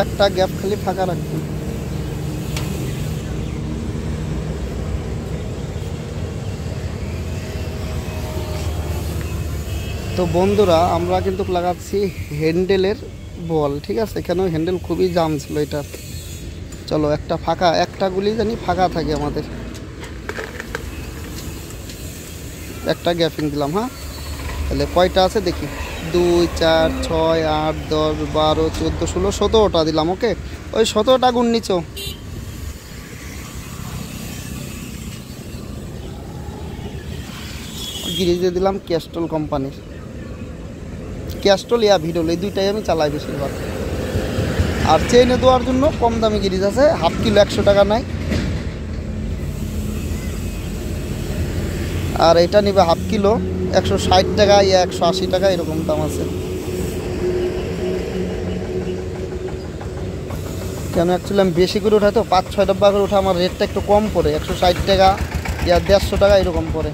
একটা গ্যাপ খালি ফাঁকা রাখবেন। তো বন্ধুরা আমরা কিন্তু লাগাচ্ছি হ্যান্ডেলের বল, ঠিক আছে। এখানেও হ্যান্ডেল খুবই জাম ছিল এটা। চলো একটা ফাঁকা, একটা গুলি জানি ফাঁকা থাকে আমাদের। একটা গ্যাপিং দিলাম। হ্যাঁ, তাহলে কয়টা আছে দেখি, 2 4 6 8 10 12 14 16 17টা দিলাম। ওকে, ওই 17টা গুণ নিচো। গিরিজে দিলাম ক্যাস্টল কোম্পানির, ক্যাস্টল ইয়া ভিডল, এই দুইটাই আমি চালাই বেশিরভাগ। আর চেইনে দেওয়ার জন্য কম দামি গিরিজ আছে, হাফ কিলো 100 টাকা নাই। আর এটা নিবে হাফ কিলো 160 টাকা ইয়া 180 টাকা, এরকম দাম আছে। কেন অ্যাকচুয়ালি আমি বেশি করে উঠাই তো, 5-6 ডাব্বা করে উঠা, আমার রেটটা একটু কম পড়ে, 160 টাকা ইয়া 150 টাকা এরকম পড়ে।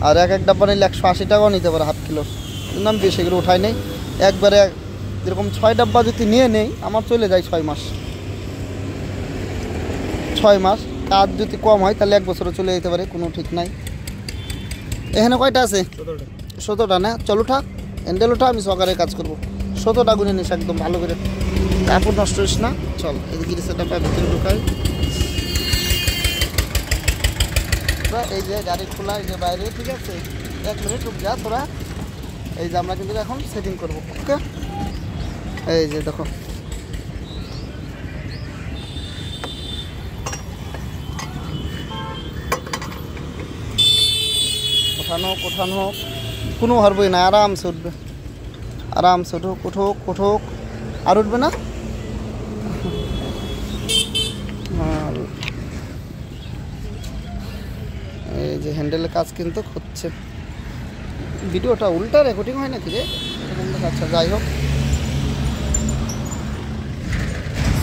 আর এক ডাব্বা নিলে 180 টাকাও নিতে পারে হাফ কিলোর, কিন্তু আমি বেশি করে উঠাই নেই। একবারে যেরকম 6 ডাব্বা যদি নিয়ে নেই আমার চলে যায় 6 মাস। 6 মাস কাজ যদি কম হয় তাহলে 1 বছরও চলে যেতে পারে, কোনো ঠিক নাই। এখানে কয়টা আছে? 17টা না? চল উঠা, হ্যান্ডেল উঠা, আমি সকালে কাজ করবো। 17টা গুনে নিস একদম ভালো করে, কাপড় নষ্ট হইস না। চল এদিকে সেটা ভিতরে ঢুকাই। এই যে গাড়ি খোলা, এই যে বাইরে, ঠিক আছে। 1 মিনিট রুক যা তোরা। এই যে আমরা কিন্তু এখন সেটিং করবো। ওকে, এই যে দেখো, কোঠানো হোক, কোনো হারবই না, আরামসে উঠবে, আরামসে উঠুক উঠুক উঠুক। আর উঠবে না। এই যে হ্যান্ডেলের কাজ কিন্তু হচ্ছে। ভিডিওটা উল্টা রেকর্ডিং হয় নাকি রে? আচ্ছা যাই হোক,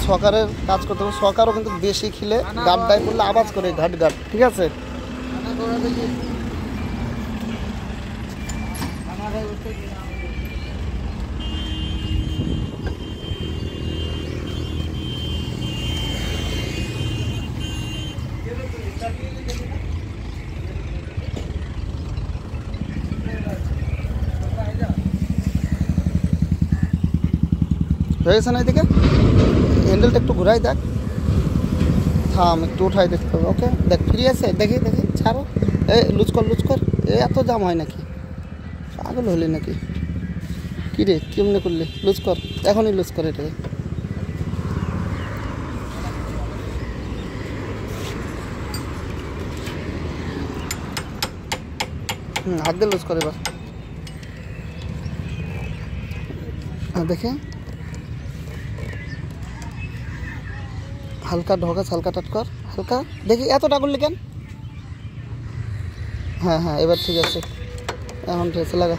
সকারের কাজ করতে হবে। সকারও কিন্তু বেশি খিলে গাড্ডায় পড়লে আওয়াজ করে, ঘাট ঘাট, ঠিক আছে। হয়ে গেছে না? এদিকে হ্যান্ডেলটা একটু ঘুরাই দেখ, থাম, একটু উঠাই দেখতে হবে। ওকে, দেখ ফ্রি আছে, দেখি দেখি, ছাড়ো। লুজ কর লুজ কর। এত জাম হয় নাকি? পাগল হলি নাকি? কী রে, কেমনে করলি? লুজ কর, এখনই লুজ কর এটাকে। হাত দিয়ে লুজ করে এবার। দেখে হালকা ঢকাস, হালকা টাট কর, হালকা দেখি। এতটা করলি কেন? হ্যাঁ হ্যাঁ, এবার ঠিক আছে, এখন ঠিক আছে, লাগা।